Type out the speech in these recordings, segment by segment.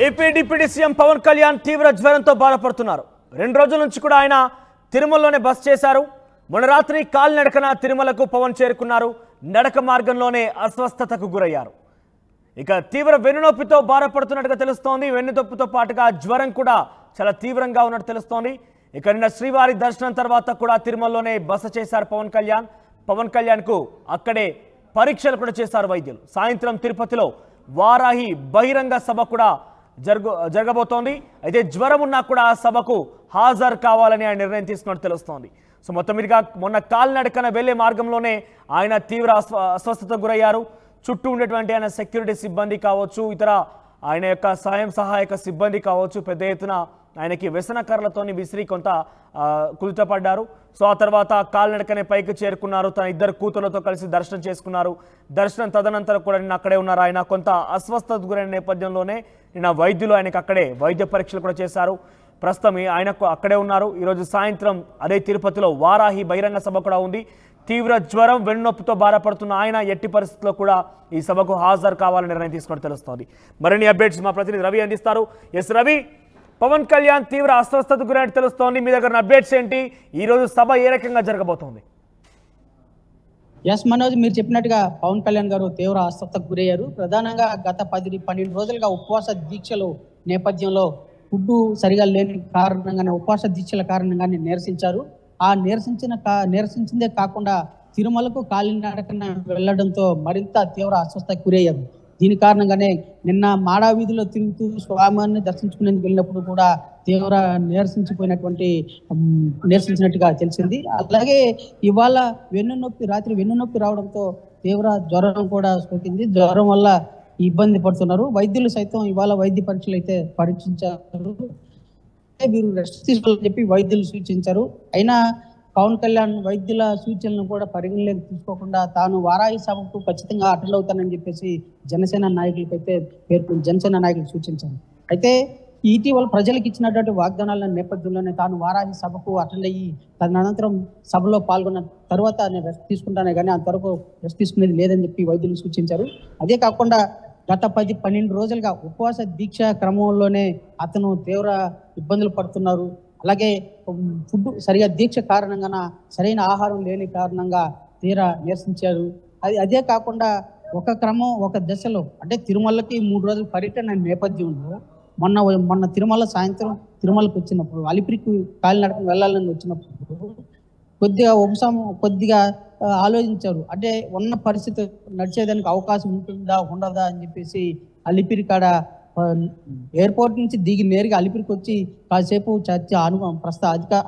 AP deputy CM Pawan Kalyan తీవ్ర జ్వరంతో బాధపడుతున్నారు. 2 రోజుల నుంచి కూడా ఆయన తిరుమలలోనే బస చేశారు. మొన్న రాత్రి కాలినడకన తిరుమలకు పవన్ చేరుకున్నారు. నడక మార్గంలోనే అస్వస్థతకు గురయ్యారు. ఇక తీవ్ర వెన్నునొప్పితో బాధపడుతున్నట్టుగా తెలుస్తోంది. వెన్నునొప్పితో పాటుగా జ్వరం కూడా చాలా తీవ్రంగా ఉన్నట్టు తెలుస్తోంది. ఇక నిన్న శ్రీవారి దర్శనం తర్వాత కూడా తిరుమలలోనే బస చేశారు పవన్ కళ్యాణ్కు అక్కడే పరీక్షలు కూడా చేశారు వైద్యులు. సాయంత్రం తిరుపతిలో వారాహి బహిరంగ సభ కూడా జరగబోతోంది. అయితే జ్వరం ఉన్నా కూడా ఆ సభకు హాజరు కావాలని ఆయన నిర్ణయం తీసుకున్నట్టు తెలుస్తోంది. సో మొత్తం మీదుగా మొన్న కాలినడకన వెళ్లే మార్గంలోనే ఆయన తీవ్ర అస్వస్థతకు గురయ్యారు. చుట్టూ ఉండేటువంటి ఆయన సెక్యూరిటీ సిబ్బంది కావచ్చు, ఇతర ఆయన యొక్క సహాయక సిబ్బంది కావచ్చు, పెద్ద ఎత్తున ఆయనకి వ్యసనకర్రలతోని విసిరి కొంత కుదుటపడ్డారు. సో ఆ తర్వాత కాలినడకనే పైకి చేరుకున్నారు. తన 2 కూతుర్లతో కలిసి దర్శనం చేసుకున్నారు. దర్శనం తదనంతరం కూడా నిన్న అక్కడే ఉన్నారు. ఆయన కొంత అస్వస్థతకు గురైన నేపథ్యంలోనే నిన్న వైద్యులు ఆయనకు అక్కడే వైద్య పరీక్షలు కూడా చేశారు. ప్రస్తుతం ఆయనకు అక్కడే ఉన్నారు. ఈరోజు సాయంత్రం అదే తిరుపతిలో వారాహి బహిరంగ సభ కూడా ఉంది. తీవ్ర జ్వరం వెన్నునొప్పితో బాధపడుతున్న ఆయన ఎట్టి పరిస్థితుల్లో కూడా ఈ సభకు హాజరు కావాలని నిర్ణయం తీసుకున్నట్టు తెలుస్తోంది. మరిన్ని అప్డేట్స్ మా ప్రతినిధి రవి అందిస్తారు. ఎస్ రవి, పవన్ కళ్యాణ్ తీవ్ర అస్వస్థతకు గురైనట్టు తెలుస్తోంది. మీ దగ్గర అప్డేట్స్ ఏంటి? ఈ రోజు సభ ఏ రకంగా జరగబోతోంది? ఎస్ మనోజ్, మీరు చెప్పినట్టుగా పవన్ కళ్యాణ్ గారు తీవ్ర అస్వస్థతకు గురయ్యారు. ప్రధానంగా గత 10-12 రోజులుగా ఉపవాస దీక్షలు నేపథ్యంలో ఫుడ్ సరిగా లేని కారణంగానే ఉపవాస దీక్షల కారణంగానే నిరసించారు. ఆ నిరసించిందే కాకుండా తిరుమలకు కాలినడకన వెళ్లడంతో మరింత తీవ్ర అస్వస్థతకు గురయ్యారు. దీని కారణంగానే నిన్న మాడా వీధిలో తిరుగుతూ స్వామిని దర్శించుకునేందుకు వెళ్ళినప్పుడు కూడా తీవ్ర నిరసించినట్టుగా తెలిసింది. అలాగే ఇవాళ రాత్రి వెన్నునొప్పి రావడంతో తీవ్ర జ్వరం కూడా సోకింది. జ్వరం వల్ల ఇబ్బంది పడుతున్నారు. వైద్యులు సైతం ఇవాళ వైద్య పరీక్షలు అయితే పరీక్షించారు. వీరు రెస్ట్ తీసుకోవాలని చెప్పి వైద్యులు సూచించారు. అయినా పవన్ కళ్యాణ్ వైద్యుల సూచనలను కూడా పరిగణలోకి తీసుకోకుండా తాను వారాహి సభకు ఖచ్చితంగా అటెండ్ అవుతానని చెప్పేసి జనసేన నాయకులు సూచించారు. అయితే ఇటీవల ప్రజలకు ఇచ్చినటువంటి వాగ్దానాల నేపథ్యంలోనే తాను వారాహి సభకు అటెండ్ అయ్యి తదనంతరం సభలో పాల్గొన్న తర్వాత నేను రెస్ట్ తీసుకుంటానే కానీ అంతవరకు రెస్ట్ తీసుకునేది లేదని చెప్పి వైద్యులు సూచించారు. అదే కాకుండా గత 10-12 రోజులుగా ఉపవాస దీక్ష క్రమంలోనే అతను తీవ్ర ఇబ్బందులు పడుతున్నారు. అలాగే ఫుడ్ సరిగా దీక్ష కారణంగా సరైన ఆహారం లేని కారణంగా తీరా నిరసించారు. అదే కాకుండా ఒక దశలో అంటే తిరుమలకి 3 రోజుల పర్యటన నేపథ్యంలో మొన్న సాయంత్రం తిరుమలకు వచ్చినప్పుడు అలిపిరికి కాలినడకన వెళ్ళాలని వచ్చినప్పుడు కొద్దిగా ఆలోచించారు. అంటే ఉన్న పరిస్థితి నడిచేదానికి అవకాశం ఉంటుందా ఉండదా అని చెప్పేసి అలిపిరి కాడ ఎయిర్పోర్ట్ నుంచి దిగి నేరుగా అలిపిరికి వచ్చి కాసేపు చర్చ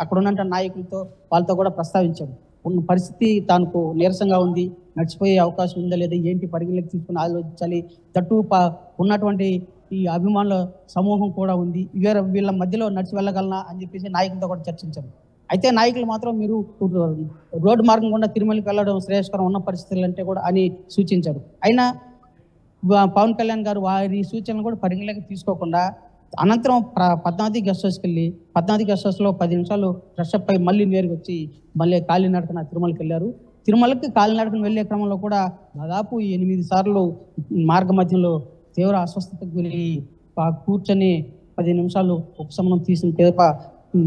అక్కడ ఉన్న నాయకులతో వాళ్ళతో కూడా ప్రస్తావించారు. ఉన్న పరిస్థితి తనకు నీరసంగా ఉంది, నడిచిపోయే అవకాశం ఉందా లేదా ఏంటి పరిగణలోకి తీసుకుని ఆలోచించాలి. తట్టు ఉన్నటువంటి ఈ అభిమానుల సమూహం కూడా ఉంది, వీళ్ళ మధ్యలో నడిచి వెళ్ళగలనా అని చెప్పేసి నాయకులతో కూడా చర్చించారు. అయితే నాయకులు మాత్రం మీరు రోడ్డు మార్గం గుండా తిరుమలకి వెళ్ళడం శ్రేయస్కరం ఉన్న పరిస్థితులు అంటే కూడా అని సూచించారు. అయినా పవన్ కళ్యాణ్ గారు వారి సూచనలు కూడా పరిగణలోకి తీసుకోకుండా అనంతరం పద్మావతి గెస్ట్ హౌస్కి వెళ్ళి పద్మావతి గెస్ట్ హౌస్లో 10 నిమిషాలు ఫ్రెష్ అప్ అయి మళ్ళీ నేరుగా వచ్చి మళ్ళీ కాలినడకన తిరుమలకి వెళ్ళారు. తిరుమలకి కాలినడకన వెళ్ళే క్రమంలో కూడా దాదాపు 8 సార్లు మార్గ మధ్యంలో తీవ్ర అస్వస్థతకు గురి కూర్చొని 10 నిమిషాలు ఉపశమనం తీసిన పిదప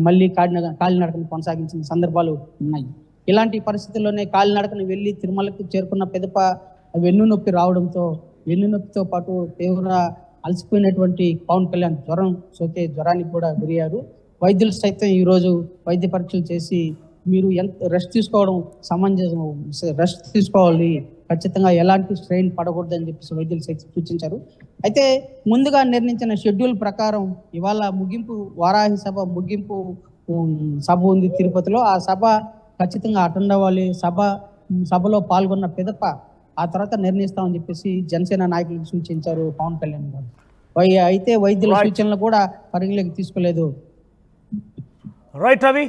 మళ్ళీ కాలినడకను కొనసాగించిన సందర్భాలు ఉన్నాయి. ఇలాంటి పరిస్థితుల్లోనే కాలినడకను వెళ్ళి తిరుమలకు చేరుకున్న పిదప వెన్నునొప్పితో పాటు తీవ్ర అలసిపోయినటువంటి పవన్ కళ్యాణ్ జ్వరానికి కూడా గురయ్యారు. వైద్యులు సైతం ఈరోజు వైద్య పరీక్షలు చేసి మీరు ఎంత రెస్ట్ తీసుకోవడం సమంజసం, రెస్ట్ తీసుకోవాలి, ఖచ్చితంగా ఎలాంటి స్ట్రెయిన్ పడకూడదు అని చెప్పేసి వైద్యులు సూచించారు. అయితే ముందుగా నిర్ణయించిన షెడ్యూల్ ప్రకారం ఇవాళ వారాహి సభ ముగింపు సభ ఉంది తిరుపతిలో. ఆ సభ ఖచ్చితంగా అటెండ్ అవ్వాలి. సభలో పాల్గొన్న పిదప ఆ తర్వాత నిర్ణయిస్తామని చెప్పేసి జనసేన నాయకులకు సూచించారు పవన్ కళ్యాణ్ గారు. అయితే వైద్యుల సూచనలు కూడా పరిగణలోకి తీసుకోలేదు. రైట్ రవి,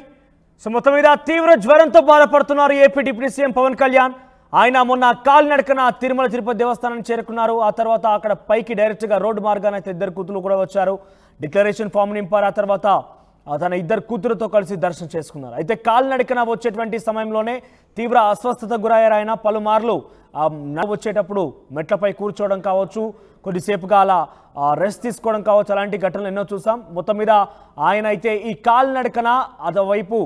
సో మొత్తం మీద తీవ్ర జ్వరంతో బాధపడుతున్నారు AP deputy CM Pawan Kalyan. ఆయన మొన్న కాలినడకన తిరుపతి దేవస్థానానికి చేరుకున్నారు. ఆ తర్వాత అక్కడ పైకి డైరెక్ట్గా రోడ్డు మార్గాన అయితే 2 కూతురు కూడా వచ్చారు. డిక్లరేషన్ ఫామ్ నింపారు. ఆ తర్వాత తన 2 కూతురుతో కలిసి దర్శనం చేసుకున్నారు. అయితే కాలినడకన వచ్చేటువంటి సమయంలోనే తీవ్ర అస్వస్థతకు గురయ్యారు ఆయన. పలుమార్లు వచ్చేటప్పుడు మెట్లపై కూర్చోవడం కావచ్చు, కొద్దిసేపుగా అలా రెస్ట్ తీసుకోవడం కావచ్చు, అలాంటి ఘటనలు ఎన్నో చూసాం. మొత్తం మీద ఆయన అయితే ఈ కాలినడకన అటువైపు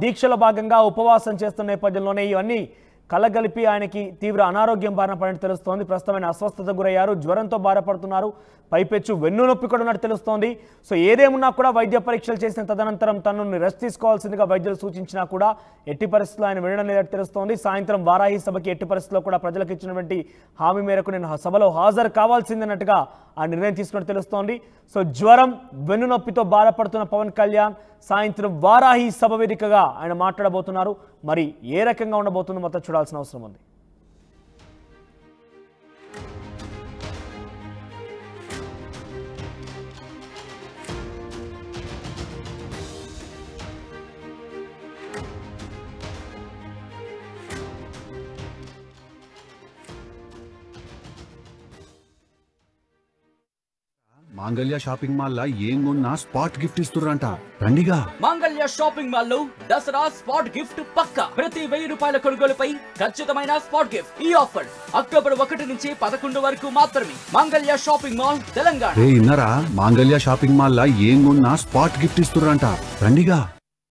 దీక్షలో భాగంగా ఉపవాసం చేస్తున్న నేపథ్యంలోనే ఇవన్నీ కలగలిపి ఆయనకి తీవ్ర అనారోగ్యం బారిన పడినట్టు తెలుస్తోంది. ప్రస్తుతమైన అస్వస్థత గురయ్యారు, జ్వరంతో బాధపడుతున్నారు, పైపెచ్చు వెన్ను నొప్పి కూడా ఉన్నట్టు తెలుస్తోంది. సో ఏదేమున్నా కూడా వైద్య పరీక్షలు చేసిన తదనంతరం తనను రెస్ట్ తీసుకోవాల్సిందిగా వైద్యులు సూచించినా కూడా ఎట్టి పరిస్థితుల్లో ఆయన వినడం లేదని తెలుస్తోంది. సాయంత్రం వారాహి సభకి ఎట్టి పరిస్థితుల్లో కూడా ప్రజలకు ఇచ్చినటువంటి హామీ మేరకు నేను సభలో హాజరు కావాల్సిందన్నట్టుగా ఆ నిర్ణయం తీసుకున్నట్టు తెలుస్తోంది. సో జ్వరం, వెన్ను నొప్పితో బాధపడుతున్న పవన్ కళ్యాణ్ సాయంత్రం వారాహి సభ వేదికగా ఆయన మాట్లాడబోతున్నారు. మరి ఏ రకంగా ఉండబోతుందో మొత్తం చూడాల్సిన అవసరం ఉంది. మాంగళ్య షాపింగ్ మాల్ లా ఏం కొన్నా స్పాట్ గిఫ్ట్ ఇస్తుర్రంట, రండిగా. మాంగళ్య షాపింగ్ మాల్ లో దసరా స్పాట్ గిఫ్ట్ పక్కా. ప్రతి 1000 రూపాయల కొనుగోలుపై ఖచ్చితమైన స్పాట్ గిఫ్ట్. ఈ ఆఫర్ అక్టోబర్ 1 నుంచి 11 వరకు మాత్రమే. మాంగళ్య షాపింగ్ మాల్, తెలంగాణ. ఇన్నరా మాంగళ్య షాపింగ్ మాల్ లా ఏం కొన్నా స్పాట్ గిఫ్ట్ ఇస్తుర్రంట, రండిగా.